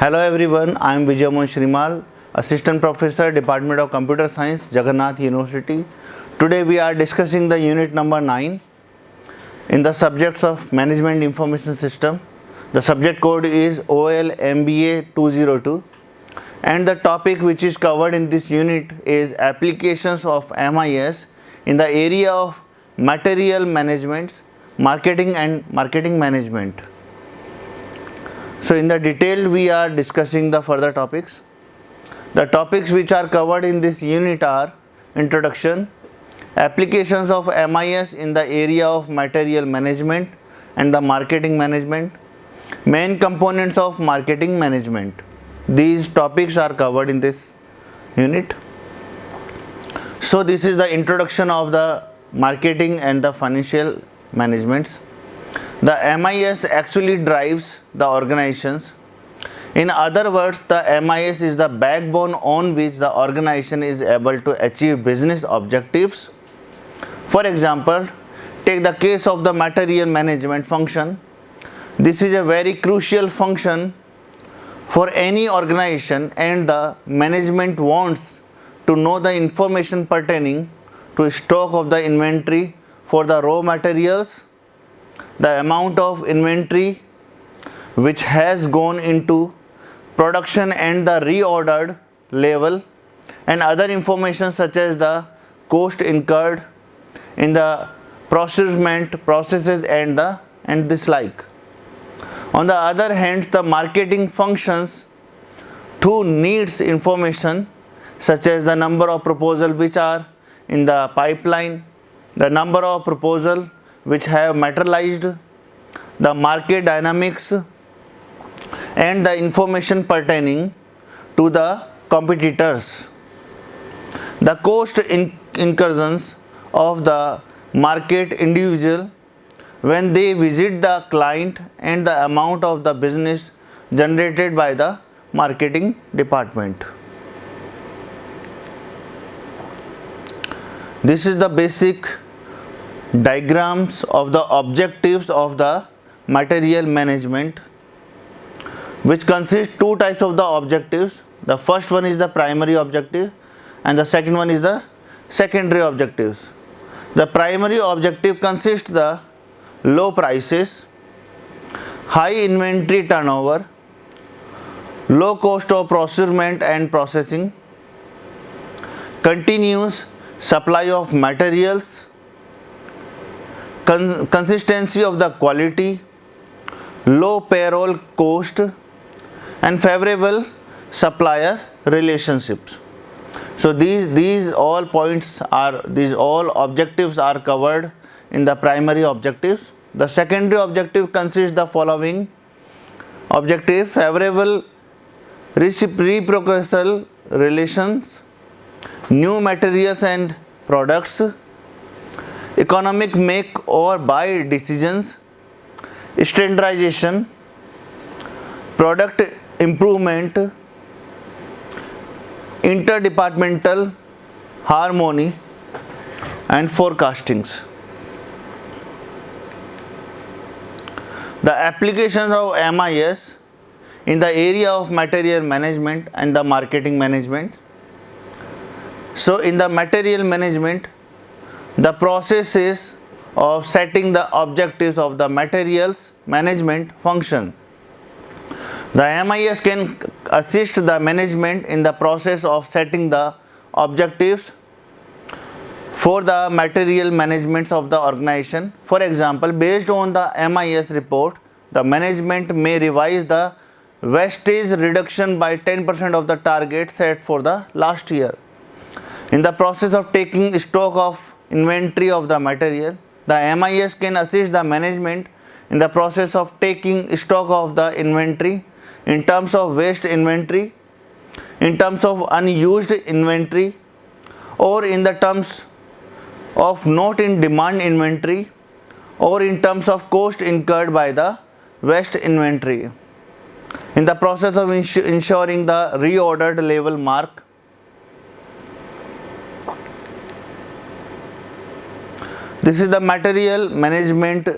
Hello everyone, I am Vijay Mohan Shrimal, Assistant Professor, Department of Computer Science, Jagannath University. Today we are discussing the unit number 9 in the subjects of Management Information System. The subject code is OL MBA 202 and the topic which is covered in this unit is applications of MIS in the area of material management, marketing and marketing management. So in the detail we are discussing the further topics. The topics which are covered in this unit are introduction, applications of MIS in the area of material management and the marketing management, main components of marketing management. These topics are covered in this unit. So this is the introduction of the marketing and the financial managements. The MIS actually drives the organizations. In other words, the MIS is the backbone on which the organization is able to achieve business objectives. For example, take the case of the material management function. This is a very crucial function for any organization, and the management wants to know the information pertaining to stock of the inventory for the raw materials, the amount of inventory which has gone into production and the reordered level, and other information such as the cost incurred in the processes and this like. On the other hand, the marketing functions too needs information such as the number of proposals which are in the pipeline, the number of proposals which have materialized, the market dynamics, and the information pertaining to the competitors. The cost incursions of the market individual when they visit the client, and the amount of the business generated by the marketing department. This is the basic diagrams of the objectives of the material management, which consists two types of the objectives. The first one is the primary objective and the second one is the secondary objectives. The primary objective consists the low prices, high inventory turnover, low cost of procurement and processing, continuous supply of materials, consistency of the quality, low payroll cost, and favorable supplier relationships. So these all objectives are covered in the primary objectives. The secondary objective consists the following objectives: favorable reciprocal relations, new materials and products, economic make or buy decisions, standardization, product improvement, interdepartmental harmony, and forecastings. The applications of MIS in the area of material management and the marketing management. So in the material management, the processes of setting the objectives of the materials management function. The MIS can assist the management in the process of setting the objectives for the material management of the organization. For example, based on the MIS report, the management may revise the wastage reduction by 10% of the target set for the last year. In the process of taking stock of inventory of the material, the MIS can assist the management in the process of taking stock of the inventory in terms of waste inventory, in terms of unused inventory, or in the terms of not in demand inventory, or in terms of cost incurred by the waste inventory. In the process of ensuring the reordered level mark. This is the material management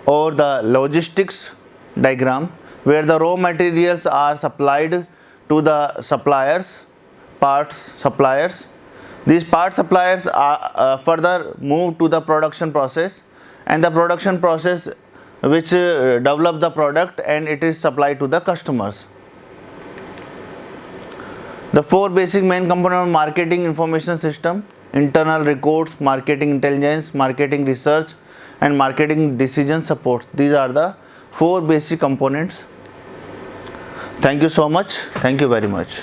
or the logistics diagram, where the raw materials are supplied to the suppliers, parts suppliers. These part suppliers are further moved to the production process, and the production process which develop the product and it is supplied to the customers. The four basic main components of marketing information system: internal records, marketing intelligence, marketing research, and marketing decision support. These are the four basic components. Thank you so much. Thank you very much.